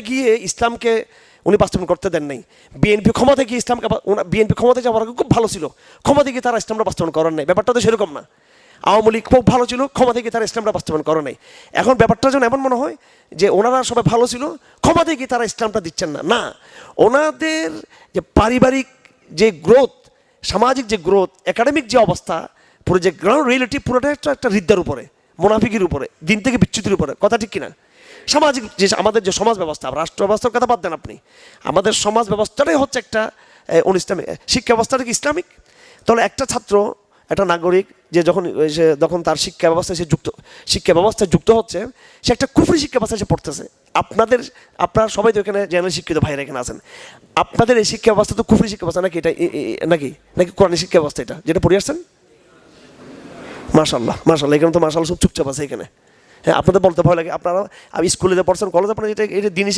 গিয়ে ইসলামকে উনি বাস্তবায়ন করতে দেন নাই। বিএনপি ক্ষমতায় গিয়ে ইসলামকে, বিএনপি ক্ষমতায় যাওয়ার আগে খুব ভালো ছিল, ক্ষমতায় গিয়ে তারা ইসলামটা বাস্তবায়ন করার নাই। ব্যাপারটা তো সেরকম না। আওয়ামী লীগ খুব ভালো ছিল, ক্ষমতায় গিয়ে তারা ইসলামটা বাস্তবায়ন করে নাই। এখন ব্যাপারটা যেন এমন মনে হয় যে ওনারা সবাই ভালো ছিল, ক্ষমতায় গিয়ে তারা ইসলামটা দিচ্ছেন না। না, ওনাদের যে পারিবারিক যে গ্রোথ, সামাজিক যে গ্রোথ, একাডেমিক যে অবস্থা, পুরো যে গ্রাউন্ড রিয়েলিটি পুরোটা একটা হৃদ্যার উপরে, মোনাফিকের উপরে, দিন থেকে বিচ্যুতির উপরে। কথা ঠিক কিনা? সামাজিক যে আমাদের যে সমাজ ব্যবস্থা, রাষ্ট্র ব্যবস্থার কথা বাদ দেন আপনি, আমাদের সমাজ ব্যবস্থাটাই হচ্ছে একটা ইসলামিক শিক্ষা ব্যবস্থাটা কি ইসলামিক? তাহলে একটা ছাত্র, একটা নাগরিক যে যখন তার শিক্ষা ব্যবস্থায় যুক্ত হচ্ছে, সে একটা কুফরি শিক্ষা ব্যবস্থায় সে পড়তেছে। আপনারা সবাই তো এখানে জেনারেল শিক্ষিত ভাইরা এখানে আছেন, আপনাদের এই শিক্ষা ব্যবস্থা তো কুফরি শিক্ষা ব্যবস্থা নাকি? এটা নাকি কোরআনি শিক্ষা ব্যবস্থা এটা যেটা পড়ে আসছেন? মাশাআল্লাহ, মাশাআল্লাহ, এখানে তো মাশাআল্লাহ সব চুপচাপ আছে এখানে। হ্যাঁ, আপনাদের বলতে ভয় লাগে, আপনারা স্কুলে পড়ছেন, কলেজে আপনারা এটা দিনই